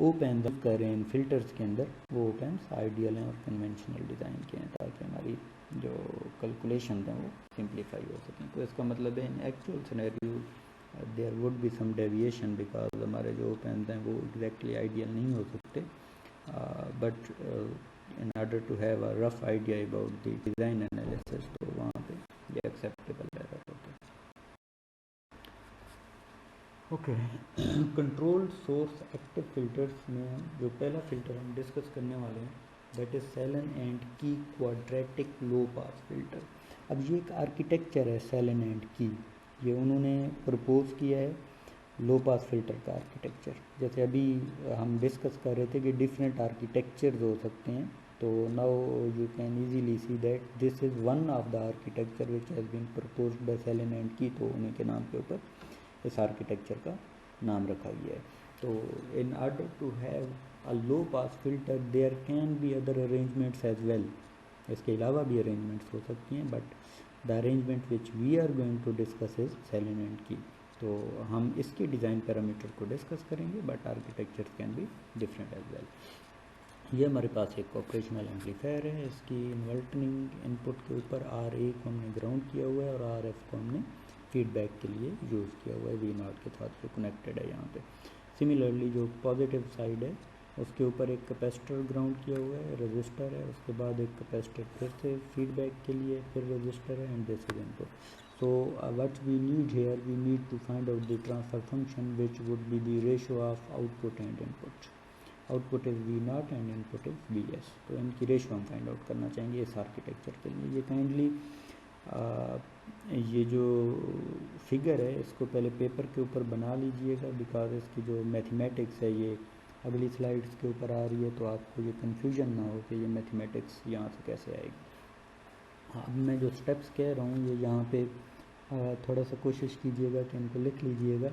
S1: op-amps यूज़ कर रहे हैं फिल्टर्स के अंदर वो op-amps आइडियल हैं और कन्वेंशनल डिज़ाइन के हैं, ताकि हमारी जो कैलकुलेशन हैं वो सिंप्लीफाई हो सकें. तो इसका मतलब है in actual scenario there would be some deviation because हमारे जो op-amps हैं वो एग्जैक्टली आइडियल नहीं हो सकते, but in order to have a rough idea about the design analysis तो वहाँ पे ये एक्सेप्टेबल एरर होता है. Okay, controlled source active filters में जो पहला फिल्टर हम डिस्कस करने वाले हैं that is Sallen and Key quadratic low pass filter. अब ये एक आर्किटेक्चर है सेलन एंड की, ये उन्होंने प्रपोज किया है लो पास फिल्टर का आर्किटेक्चर. जैसे अभी हम डिस्कस कर रहे थे कि डिफरेंट आर्किटेक्चर्स हो सकते हैं, तो now you can easily see that this is one of the architecture which has been proposed by Sallen and Key. तो उन्हीं के नाम के ऊपर इस आर्किटेक्चर का नाम रखा गया है. तो in order to have a low pass filter there can be other arrangements as well. इसके अलावा भी अरेंजमेंट्स हो सकती हैं, but the arrangement which we are going to discuss is Sallen and Key. तो हम इसके डिज़ाइन पैरामीटर को डिस्कस करेंगे, but architecture can be different as well. ये हमारे पास एक ऑपरेशनल एम्पलीफायर है. इसकी इन्वर्टिंग इनपुट के ऊपर R1 को हमने ग्राउंड किया हुआ है और RF को हमने फीडबैक के लिए यूज़ किया हुआ है V0 के साथ जो कनेक्टेड है यहाँ पे. सिमिलरली जो पॉजिटिव साइड है उसके ऊपर एक कैपेसिटर ग्राउंड किया हुआ है, रजिस्टर है, उसके बाद एक कैपेसिटर फिर से फीडबैक के लिए, फिर रजिस्टर है, and this is input. So what we need here, we need to find out the transfer function which would be the ratio of output and input. Output is V0 and input is Vs. तो इनकी ratio हम find out करना चाहेंगे इस architecture के लिए. ये kindly ये जो फिगर है इसको पहले पेपर के ऊपर बना लीजिएगा, बिकॉज इसकी जो मैथमेटिक्स है ये अगली स्लाइड्स के ऊपर आ रही है, तो आपको ये कन्फ्यूजन ना हो कि ये मैथमेटिक्स यहाँ से कैसे आएगी. अब मैं जो स्टेप्स कह रहा हूँ ये यहाँ पे थोड़ा सा कोशिश कीजिएगा कि इनको लिख लीजिएगा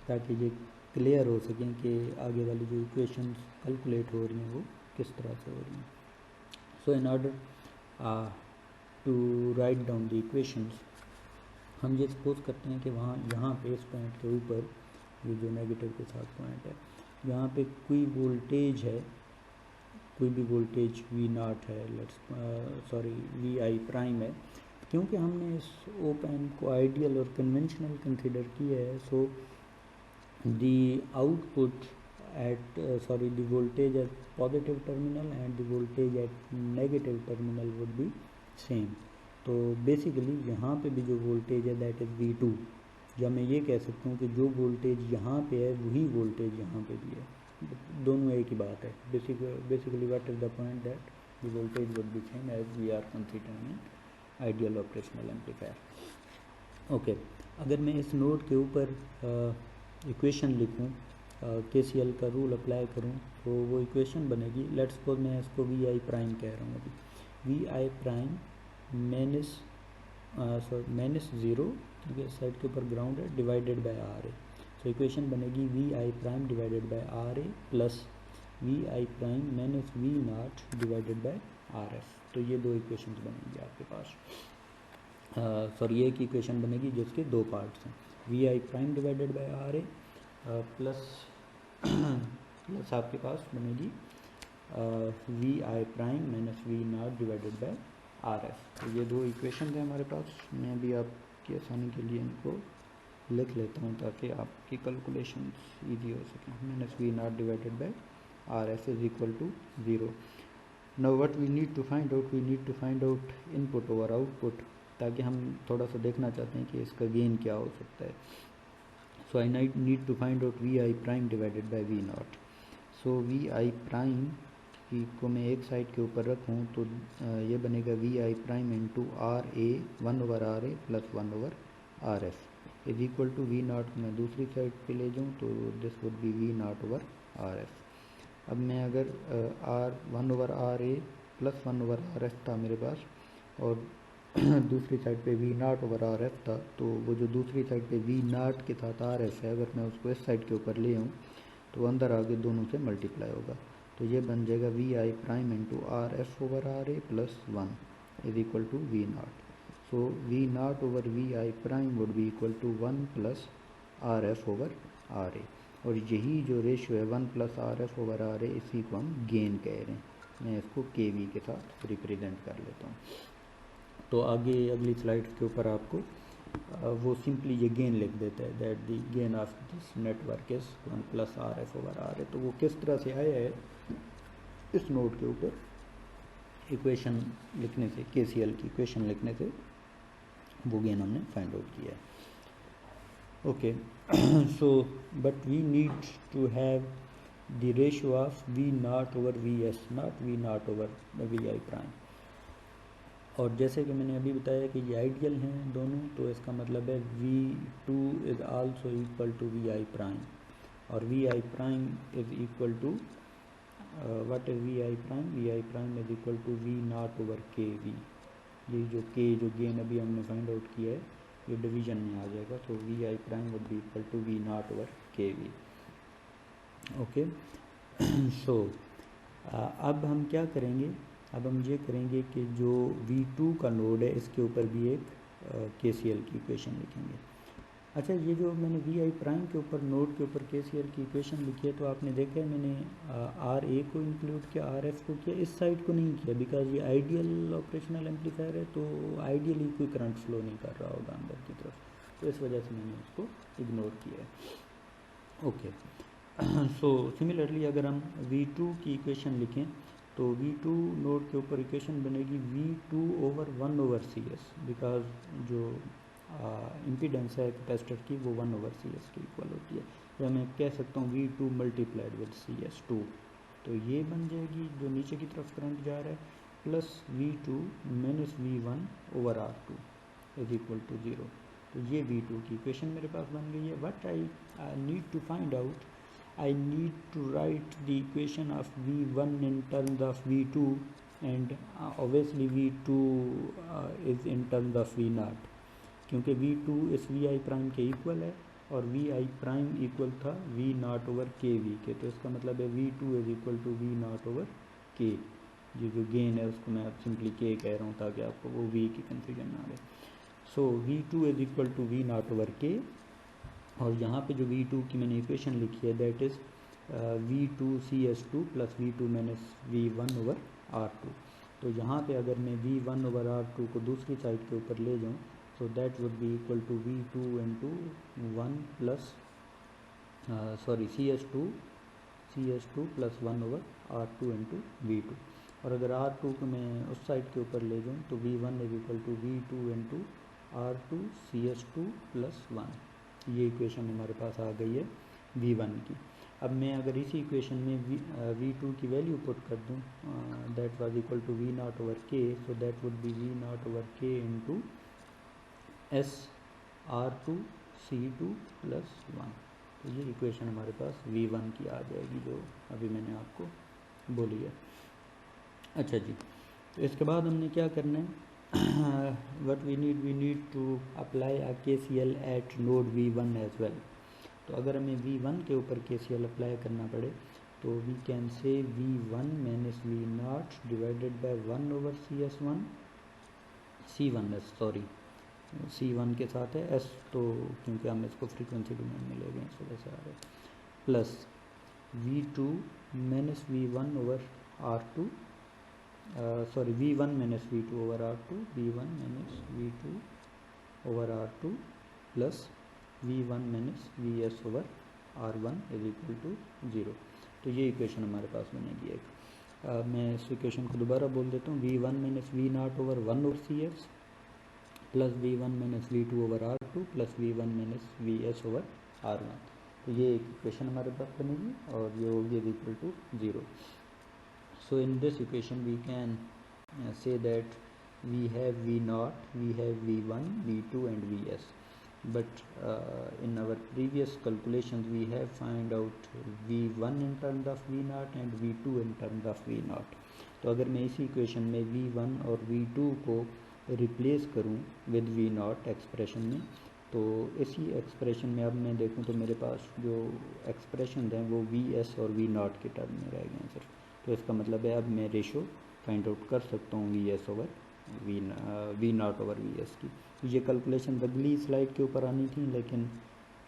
S1: ताकि ये क्लियर हो सकें कि आगे वाली जो इक्वेशंस कैलकुलेट हो रही हैं वो किस तरह से हो रही हैं. So in order to write down the equations हम ये सपोज करते हैं कि वहाँ यहाँ पे इस पॉइंट के ऊपर ये जो नेगेटिव के साथ पॉइंट है यहाँ पे कोई वोल्टेज है, कोई भी वोल्टेज V0 है, Vi प्राइम है. क्योंकि हमने इस op-amp को आइडियल और कन्वेंशनल कंसिडर किया है, so the output at the voltage at positive terminal and the voltage at negative terminal would be same. तो बेसिकली यहाँ पे भी जो वोल्टेज है दैट इज़ V2, या मैं ये कह सकता हूँ कि जो वोल्टेज यहाँ पे है वही वोल्टेज यहाँ पे भी है, दोनों एक ही बात है. Basically what is the point that the voltage would be same as we are considering ideal operational amplifier. Okay, अगर मैं इस नोड के ऊपर इक्वेशन लिखूँ, KCL का रूल अप्लाई करूँ, तो वो इक्वेशन बनेगी. लेट्स सपोज मैं इसको Vi प्राइम कह रहा हूँ अभी, Vi प्राइम माइनस ज़ीरो, क्योंकि इस साइड के ऊपर ग्राउंड है, divided by RA. So equation बनेगी Vi prime divided by RA plus Vi prime minus V0 divided by RF. तो ये दो इक्वेशन बनेंगी आपके पास. सॉरी, एक इक्वेशन बनेगी जिसके दो पार्ट्स हैं, Vi prime divided by RA plus आपके पास बनेगी Vi prime minus V0 divided by RF. तो ये दो इक्वेशन है हमारे पास. मैं भी आपकी आसानी के लिए इनको लिख लेता हूँ ताकि आपकी कैलकुलेशन ईजी हो सके. Minus V0 divided by RF is equal to 0. Now what we need to find out, we need to find out input over output, ताकि हम थोड़ा सा देखना चाहते हैं कि इसका गेन क्या हो सकता है. So I need to find out Vi prime divided by V0. So Vi prime की को मैं एक साइड के ऊपर रखूँ तो ये बनेगा V I prime into R A 1/RA plus 1/RF is equal to V naught को मैं दूसरी साइड पे ले जाऊँ तो this would be V naught over R F. अब मैं अगर आर 1/RA प्लस 1/RF था मेरे पास और दूसरी साइड पे V naught over R F था, तो वो जो दूसरी साइड पे वी नाट के साथ आर एफ है, अगर मैं उसको इस साइड के ऊपर ले आऊँ तो अंदर आगे दोनों से मल्टीप्लाई होगा, तो ये बन जाएगा V I prime into R F over R A plus 1 is equal to V naught. So V naught over V I prime would be equal to 1 plus R F over R A, और यही जो ratio है 1 plus R F over R A, इसी को हम gain कह रहे हैं। मैं इसको के वी के साथ रिप्रेजेंट कर लेता हूँ। तो आगे अगली स्लाइड के ऊपर आपको वो सिंपली ये गेन लिख देता है that the gain of this network is 1 plus R F over R A. तो वो किस तरह से आया है इस नोट के ऊपर इक्वेशन लिखने से, KCL की इक्वेशन लिखने से वो गेन हमने फाइंड आउट किया है। Okay, so but we need to have the ratio of V naught over V S, not V naught over V I prime. और जैसे कि मैंने अभी बताया कि ये आइडियल हैं दोनों, तो इसका मतलब है V2 is also equal to V I prime, और V I prime is equal to what is V I prime? V I prime is equal to V naught over K V. ये जो gain अभी हमने find out किया है ये division में आ जाएगा, तो V I prime would be equal to V naught over K V. Okay, so अब हम क्या करेंगे, अब हम ये करेंगे कि जो V2 का नोड है इसके ऊपर भी एक KCL की इक्वेशन लिखेंगे। अच्छा, ये जो मैंने वी आई प्राइम के ऊपर नोड के ऊपर KCL की इक्वेशन लिखी है, तो आपने देखा है मैंने आर ए को इंक्लूड किया, आर एफ को किया, इस साइड को नहीं किया, बिकॉज ये आइडियल ऑपरेशनल एम्पलीफायर है, तो आइडियली कोई करंट फ्लो नहीं कर रहा होगा अंदर की तरफ, तो इस वजह से मैंने उसको इग्नोर किया है। ओके, सो सिमिलरली अगर हम V2 की इक्वेशन लिखें तो V2 नोड के ऊपर इक्वेशन बनेगी V2 over 1 over C S, because जो इम्पीडेंस है कैपेसिटर की वो 1 ओवर सी एस की इक्वल होती है, या मैं कह सकता हूँ V2 multiplied with C S 2, तो ये बन जाएगी जो नीचे की तरफ करंट जा रहा है plus V2 minus V1 over R2 is equal to 0। तो ये V2 की इक्वेशन मेरे पास बन गई है। What I need to find out, I need to write the equation of V1 in terms of V2 and obviously V2 is in terms of V naught, क्योंकि V2 इस VI prime के equal है और VI prime equal था V naught over K V K, तो इसका मतलब है V2 is equal to V naught over K. ये जो गेन है उसको मैं सिंपली के कह रहा हूँ ताकि आपको वो V की कन्फ्यूजन ना आए। So V2 is equal to V naught over K, और यहाँ पे जो V2 की मैंने इक्वेशन लिखी है that is V2 CS2 plus V2 minus V1 over R2। तो यहाँ पे अगर मैं V1 ओवर R2 को दूसरी साइड के ऊपर ले जाऊँ तो that would be equal to V2 into 1 plus CS2 plus 1 over R2 into V2, और अगर R2 को मैं उस साइड के ऊपर ले जाऊँ तो V1 is equal to V2 into R2 CS2 plus 1। ये इक्वेशन हमारे पास आ गई है V1 की। अब मैं अगर इसी इक्वेशन में V2 की वैल्यू पुट कर दूँ that was equal to V naught over K, so that would be V naught over K into S R2 C2 plus 1। तो ये इक्वेशन हमारे पास V1 की आ जाएगी जो अभी मैंने आपको बोली है। अच्छा जी, तो इसके बाद हमने क्या करना है, what we need to apply a KCL at node V1 as well। तो अगर हमें V1 के ऊपर KCL अप्लाई करना पड़े तो we can say V1 minus V naught divided by 1 over CS1 C1 sorry C1 के साथ है S, तो क्योंकि हम इसको फ्रीक्वेंसी डोमेन में ले गए इस वजह से आ रहा है, plus V2 minus V1 over R2 sorry V1 minus V2 over R2, V1 minus V2 over R2 plus V1 minus VS over R1 is equal to 0। तो ये इक्वेशन हमारे पास बनेगी एक। मैं इस इक्वेशन को दोबारा बोल देता हूँ, V1 minus V not over 1 over CS plus V1 minus V2 over R2 plus V1 minus VS over R1। तो ये एक इक्वेशन हमारे पास बनेगी और ये होगी is equal to 0। So in this equation we can say that we have V naught, we have V1, V2 and Vs, but in our previous calculations we have find out V1 in terms of V naught and V2 in terms of V naught. तो अगर मैं इसी equation में V1 और V2 को replace करूं with V naught expression में, तो इसी एक्सप्रेशन में अब मैं देखूं तो मेरे पास जो एक्सप्रेशन हैं वो Vs और V naught के टर्म में रह गए हैं सिर्फ। तो इसका मतलब है अब मैं रेशो फाइंड आउट कर सकता हूँ Vs over V naught over Vs की। ये कैलकुलेशन अगली स्लाइड के ऊपर आनी थी, लेकिन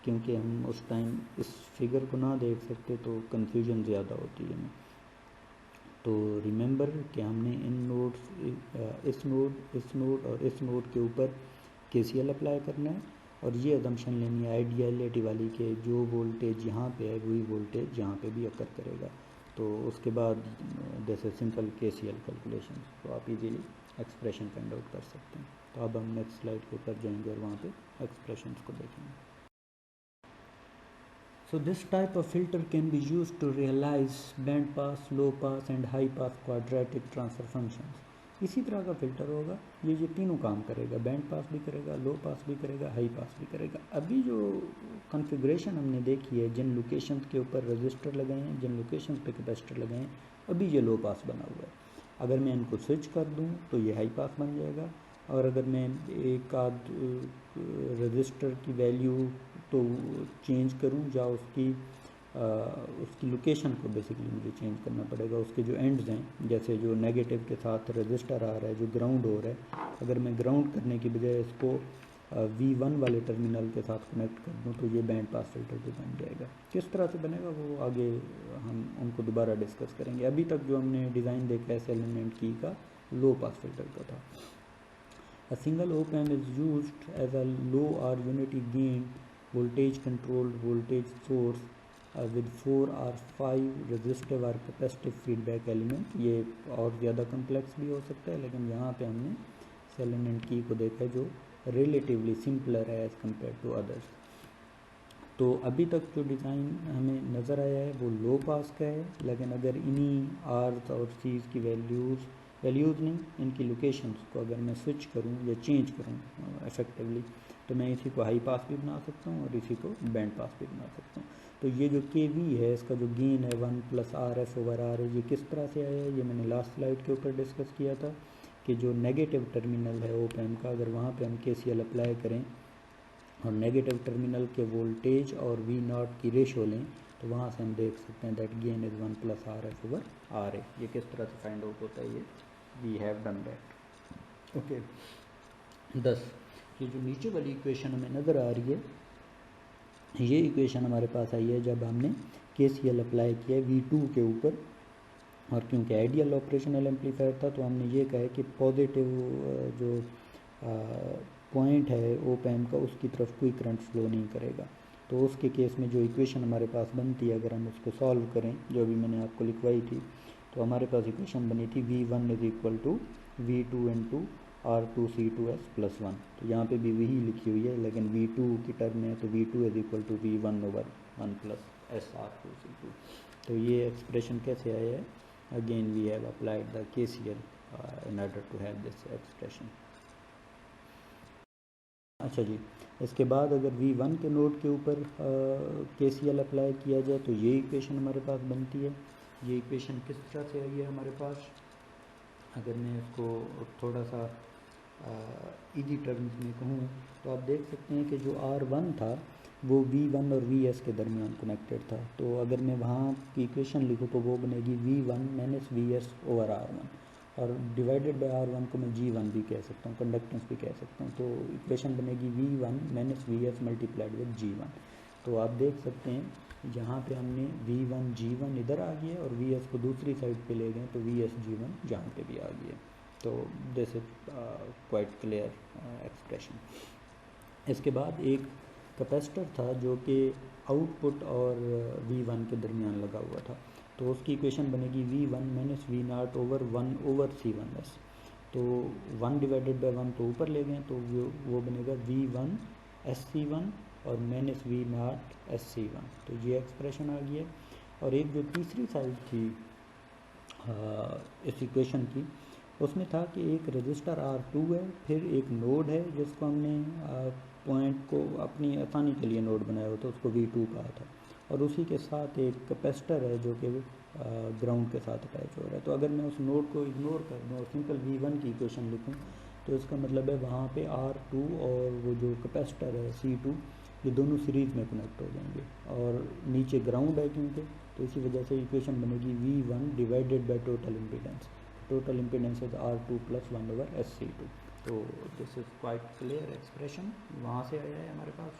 S1: क्योंकि हम उस टाइम इस फिगर को ना देख सकते तो कन्फ्यूजन ज़्यादा होती है। तो रिमेंबर कि हमने इन नोड्स इस नोड और इस नोड के ऊपर KCL अप्लाई करना है, और ये अजम्पशन लेनी है आइडियलिटी वाली के जो वोल्टेज यहाँ पे है वही वोल्टेज यहाँ पे भी अकर करेगा। तो उसके बाद जैसे सिंपल KCL कैलकुलेशन, तो आप इजीली एक्सप्रेशन फाइंड आउट कर सकते हैं। तो अब हम नेक्स्ट स्लाइड के ऊपर जाएंगे और वहाँ पे एक्सप्रेशंस को देखेंगे। So this type of filter can be used to realize band pass, low pass and high pass quadratic transfer functions. इसी तरह का फिल्टर होगा, ये तीनों काम करेगा, बैंड पास भी करेगा, लो पास भी करेगा, हाई पास भी करेगा। अभी जो कॉन्फ़िगरेशन हमने देखी है, जिन लोकेशन के ऊपर रजिस्टर लगाए हैं, जिन लोकेशन पे कैपेसिटर लगाए हैं, अभी ये लो पास बना हुआ है। अगर मैं इनको स्विच कर दूं तो ये हाई पास बन जाएगा, और अगर मैं एक आध रजिस्टर की वैल्यू तो चेंज करूं या उसकी लोकेशन को बेसिकली मुझे चेंज करना पड़ेगा। उसके जो एंड्स हैं, जैसे जो नेगेटिव के साथ रजिस्टर आ रहा है, जो ग्राउंड हो रहा है, अगर मैं ग्राउंड करने की बजाय इसको V1 वाले टर्मिनल के साथ कनेक्ट कर दूं तो ये बैंड पास फिल्टर भी बन जाएगा। किस तरह से बनेगा वो आगे हम उनको दोबारा डिस्कस करेंगे। अभी तक जो हमने डिज़ाइन देखा है सेलन एंड की का लो पास फिल्टर का था। A single op-amp is used as a low or unity gain voltage controlled voltage source with 4 or 5 resistive or capacitive feedback element। ये और ज़्यादा कम्प्लेक्स भी हो सकता है, लेकिन यहाँ पे हमने सेलन एंड की को देखा है जो रिलेटिवली सिंपलर है एज़ कम्पेयर टू अदर्स। तो अभी तक जो डिज़ाइन हमें नज़र आया है वो लो पास का है, लेकिन अगर इन्हीं आर्स और सीज़ की वैल्यूज़ नहीं, इनकी लोकेशंस को अगर मैं स्विच करूं या चेंज करूं इफेक्टिवली, तो मैं इसी को हाई पास भी बना सकता हूं और इसी को बैंड पास भी बना सकता हूं। तो ये जो KV है, इसका जो गेन है 1 + RF ओवर R है, ये किस तरह से आया है, ये मैंने लास्ट स्लाइड के ऊपर डिस्कस किया था कि जो नेगेटिव टर्मिनल है ओप एम्प का, अगर वहाँ पर हम KCL अप्लाई करें और नेगेटिव टर्मिनल के वोल्टेज और V नॉट की रेशो लें, तो वहाँ से हम देख सकते हैं that gain is 1 + RF over RA। ये किस तरह से फाइंड आउट होता है, ये we have done that. Okay, 10 ये जो नीचे वाली इक्वेशन हमें नज़र आ रही है, ये इक्वेशन हमारे पास आई है जब हमने KCL अप्लाई किया V2 के ऊपर, और क्योंकि आइडियल ऑपरेशनल एम्पलीफायर था तो हमने ये कहा कि पॉजिटिव जो पॉइंट है ओप एम्प का, उसकी तरफ कोई करंट फ्लो नहीं करेगा। तो उसके केस में जो इक्वेशन हमारे पास बनती है, अगर हम उसको सॉल्व करें, जो अभी मैंने आपको लिखवाई थी, तो हमारे पास इक्वेशन बनी थी V1 = V2 × R2C2S + 1। तो यहाँ पे भी वही लिखी हुई है, लेकिन V2 की टर्म में है तो V2 = V1 / 1 + SR2C2। तो ये एक्सप्रेशन कैसे आया है, again we have applied the KCL in order to have this expression। अच्छा जी, इसके बाद अगर V1 के नोड के ऊपर KCL अप्लाई किया जाए तो ये इक्वेशन हमारे पास बनती है। ये इक्वेशन किस तरह से आई है हमारे पास, अगर मैं इसको थोड़ा सा इजी टर्म्स में कहूँ तो आप देख सकते हैं कि जो R1 था वो V1 और Vs के दरमियान कनेक्टेड था। तो अगर मैं वहाँ की इक्वेशन लिखूँ तो वो बनेगी V1 - Vs ओवर R1, और डिवाइडेड बाय R1 को मैं G1 भी कह सकता हूँ, कंडक्टेंस भी कह सकता हूँ। तो इक्वेशन बनेगी V1 - Vs multiplied with G1। तो आप देख सकते हैं यहाँ पे हमने V1 G1 इधर आ गया और Vs को दूसरी साइड पे ले गए तो Vs G1 यहाँ पे भी आ गया। तो this is quite clear expression. इसके बाद एक कैपेसिटर था जो कि आउटपुट और V1 के दरमियान लगा हुआ था, तो उसकी इक्वेशन बनेगी V1 - V0 over 1 over C1s। तो 1 डिवाइडेड बाय 1 तो ऊपर ले गए तो वो बनेगा V1 SC1 और -V0 SC1। तो ये एक्सप्रेशन आ गई है। और एक जो तीसरी साइड थी इस इक्वेशन की, उसमें था कि एक रजिस्टर R2 है, फिर एक नोड है जिसको हमने पॉइंट को अपनी आसानी के लिए नोड बनाया हुआ था, उसको V2 कहा था, और उसी के साथ एक कैपेसिटर है जो कि ग्राउंड के साथ अटैच हो रहा है। तो अगर मैं उस नोड को इग्नोर कर दूँ और सिंपल V1 की इक्वेशन लिखूँ तो इसका मतलब है वहाँ पे R2 और वो जो कैपेसिटर है C2 ये दोनों सीरीज़ में कनेक्ट हो जाएंगे, और नीचे ग्राउंड है क्योंकि, तो इसी वजह से इक्वेशन बनेगी V1 divided by total impedance. Total impedance is R2 + 1/SC2। तो this is quite clear expression, वहाँ से आया है हमारे पास।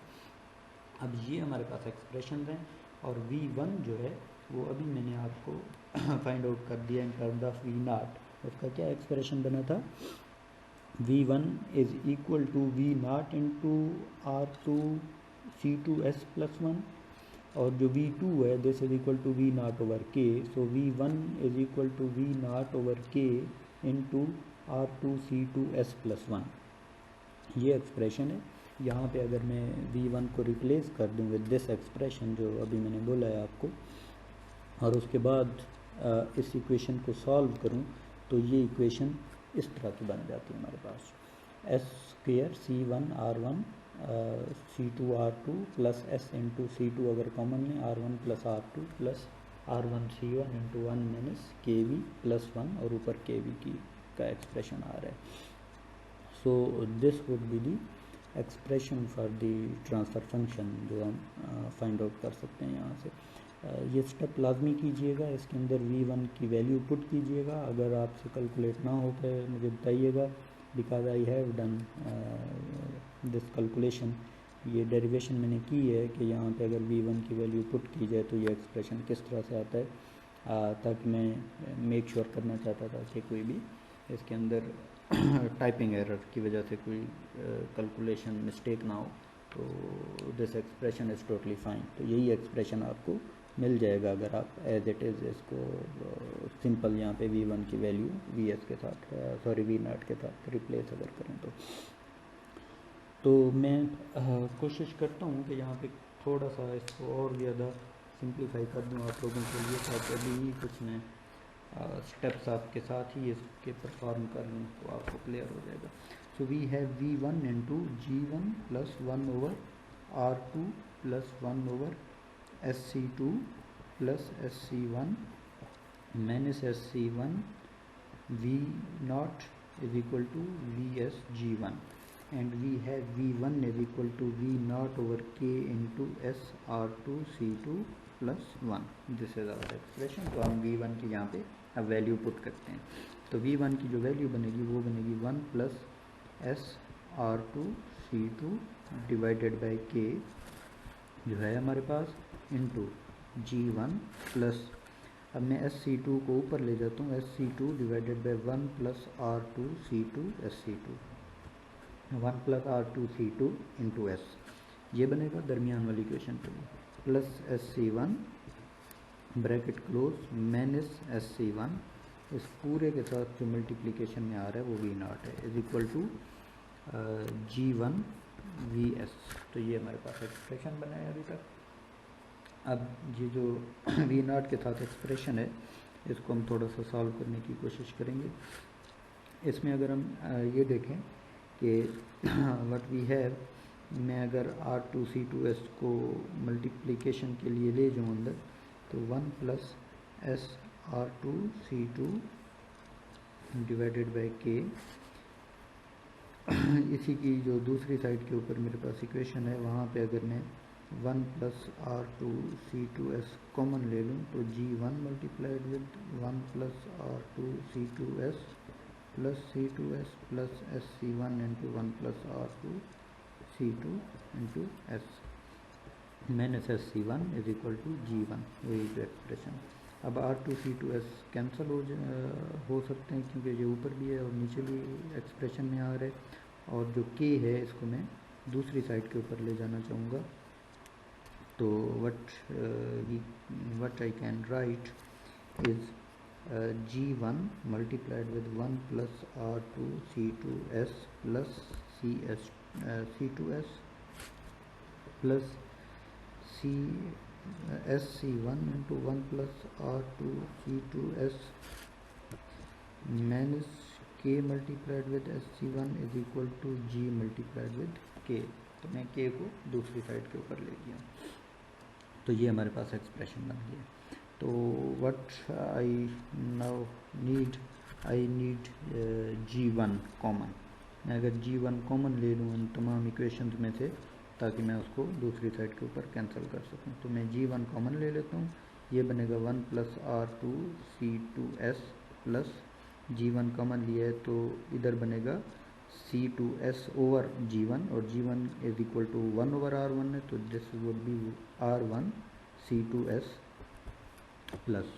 S1: अब ये हमारे पास एक्सप्रेशन हैं, और V1 जो है वो अभी मैंने आपको फाइंड आउट कर दिया इन टर्म्स ऑफ V0। उसका क्या एक्सप्रेशन बना था, V1 is equal to V0 into R2 C2S + 1, और जो V2 है this is equal to V0/K। So V1 is equal to V0/K into R2 C2S + 1, ये एक्सप्रेशन है। यहाँ पे अगर मैं V1 को रिप्लेस कर दूँ विद दिस एक्सप्रेशन जो अभी मैंने बोला है आपको, और उसके बाद इस इक्वेशन को सॉल्व करूँ तो ये इक्वेशन इस तरह की बन जाती है हमारे पास, S² C1R1 C2R2 plus S into C2 अगर कॉमन लें R1 + R2 plus R1 C1 into 1 - KB + 1, और ऊपर KB की का एक्सप्रेशन आ रहा है। So this would be the expression for the transfer function जो हम फाइंड आउट कर सकते हैं यहाँ से। ये स्टेप लाजमी कीजिएगा, इसके अंदर V1 की वैल्यू पुट कीजिएगा। अगर आपसे कैलकुलेट ना हो तो मुझे बताइएगा, because I have done this calculation. ये डेरिवेशन मैंने की है कि यहाँ पे अगर V1 की वैल्यू पुट की जाए तो ये एक्सप्रेशन किस तरह से आता है, ताकि मैं मेक श्योर करना चाहता था कि कोई भी इसके अंदर टाइपिंग एरर की वजह से कोई कैलकुलेशन मिस्टेक ना हो। तो this expression is totally fine. तो यही एक्सप्रेशन आपको मिल जाएगा अगर आप एज इट इज़ इसको सिंपल यहाँ पे V1 की वैल्यू Vs के साथ V0 के साथ रिप्लेस अगर करें तो मैं कोशिश करता हूँ कि यहाँ पे थोड़ा सा इसको और ज़्यादा सिंप्लीफाई कर दूँ आप लोगों के लिए, ताकि अभी ही कुछ मैं स्टेप्स आपके साथ ही इसके परफॉर्म कर लूँ तो आपको क्लियर हो जाएगा। So we have V1 into G1 + 1/R2 + 1/SC2 + SC1 - SC1 V0 is equal to VSG1, and we have V1 is equal to V0/K into SR2 C2 + 1. This is our expression. तो हम V1 की यहाँ पे अब value put करते हैं। तो V1 की जो वैल्यू बनेगी वो बनेगी 1 + SR2 C2 divided by K जो है हमारे पास इंटू G1 प्लस, अब मैं SC2 को ऊपर ले जाता हूँ, SC2 divided by 1 + R2 C2 SC2, 1 + R2 C2 into S, ये बनेगा दरमियान वाली इक्वेशन के लिए, plus SC1 bracket close - SC1, इस पूरे के साथ जो मल्टीप्लिकेशन में आ रहा है वो V0 है, is equal to G1 VS। तो ये हमारे पास एक्सप्रेशन बना है अभी तक। अब ये जो V0 के साथ एक्सप्रेशन है इसको हम थोड़ा सा सॉल्व करने की कोशिश करेंगे। इसमें अगर हम ये देखें कि व्हाट वी हैव, मैं अगर R2 C2S को मल्टीप्लिकेशन के लिए ले जाऊँ अंदर तो 1 + SR2 C2 divided by K, इसी की जो दूसरी साइड के ऊपर मेरे पास इक्वेशन है वहाँ पे अगर मैं 1 + R2 C2S कॉमन ले लूँ तो G1 multiplied with 1 + R2 C2S plus C2S plus SC1 into 1 + R2 C2 into S - SC1 is equal to G1, वही जो एक्सप्रेशन। अब R2 C2S कैंसिल हो सकते हैं क्योंकि ये ऊपर भी है और नीचे भी एक्सप्रेशन में आ रहा है, और जो K है इसको मैं दूसरी साइड के ऊपर ले जाना चाहूँगा। तो what I can write is G1 multiplied with 1 + R2 C2S plus C2S plus SC1 into 1 + R2 C2S minus K multiplied with SC1 is equal to G multiplied with K. तो मैं के को दूसरी साइड के ऊपर ले लिया, तो ये हमारे पास एक्सप्रेशन बन गया। तो what I now need, I need G1 common. मैं अगर G1 कॉमन ले लूँ इन तमाम इक्वेशंस में से, ताकि मैं उसको दूसरी साइड के ऊपर कैंसिल कर सकूँ, तो मैं G1 कॉमन ले लेता हूँ। ये बनेगा 1 plus R2C2S plus G1 common लिया है तो इधर बनेगा C2S ओवर G1, और G1 is equal to 1 over R1 है, तो this would B R1 C2S plus.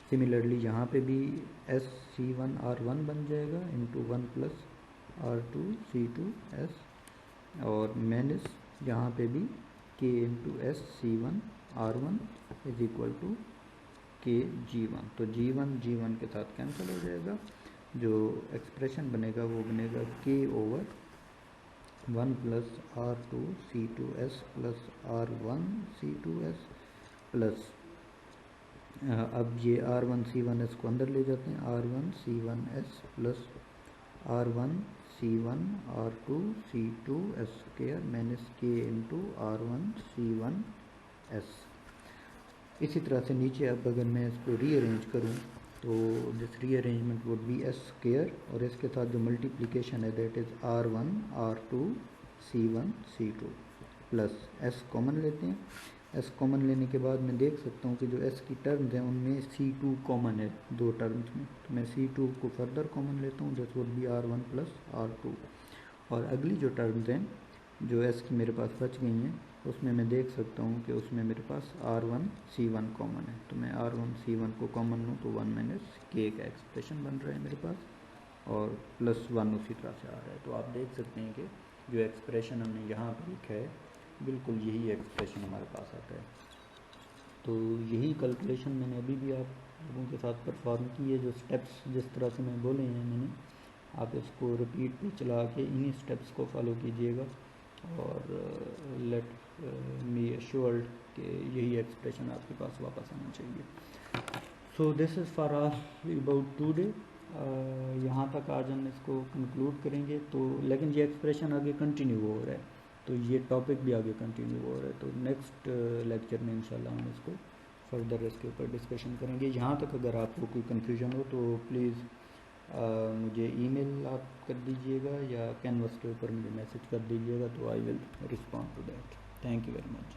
S1: Similarly यहाँ पे भी SC1 R1 बन जाएगा इंटू 1 प्लस R2 C2S, और माइनस यहाँ पे भी K into SC1 R1 is equal to K G1। तो G1 के साथ कैंसिल हो जाएगा, जो एक्सप्रेशन बनेगा वो बनेगा K over 1 plus R2 C2S plus R1 C2S plus, अब ये R1 C1S को अंदर ले जाते हैं, R1 C1S plus R1 C1 R2 C2S square minus K into R1 C1S। इसी तरह से नीचे अब अगर मैं इसको रीअरेंज करूँ तो this rearrangement would be S square, और इसके साथ जो मल्टीप्लिकेशन है that is R1 R2 C1 C2 plus S common लेते हैं। S कॉमन लेने के बाद मैं देख सकता हूँ कि जो S की टर्म्स हैं उनमें C2 कॉमन है दो टर्म्स में, तो मैं C2 को फर्दर कॉमन लेता हूँ, this would B R1 plus R2। और अगली जो टर्म्स हैं जो S की मेरे पास बच गई हैं, उसमें मैं देख सकता हूँ कि उसमें मेरे पास R1 C1 कॉमन है, तो मैं R1 C1 को कॉमन लूँ तो 1 माइनस K का एक्सप्रेशन बन रहा है मेरे पास, और प्लस 1 उसी तरह से आ रहा है। तो आप देख सकते हैं कि जो एक्सप्रेशन हमने यहाँ पर लिखा है बिल्कुल यही एक्सप्रेशन हमारे पास आता है। तो यही कैलकुलेशन मैंने अभी भी आप लोगों के साथ परफॉर्म की है, जो स्टेप्स जिस तरह से मैं बोले हैं मैंने, आप इसको रिपीट पे चला के इन्हीं स्टेप्स को फॉलो कीजिएगा, और लेट मी एश्योर्ड कि यही एक्सप्रेशन आपके पास वापस आना चाहिए। So this is for are about today. यहाँ तक आज हम इसको कंक्लूड करेंगे, तो लेकिन ये एक्सप्रेशन आगे कंटिन्यू हो रहा है, तो ये टॉपिक भी आगे कंटिन्यू हो रहा है, तो नेक्स्ट लेक्चर में इंशाल्लाह हम इसको फर्दर इसके ऊपर डिस्कशन करेंगे। यहाँ तक अगर आपको कोई कन्फ्यूजन हो तो प्लीज़ मुझे ईमेल आप कर दीजिएगा या कैनवस के ऊपर मुझे मैसेज कर दीजिएगा, तो I will respond to that. Thank you very much.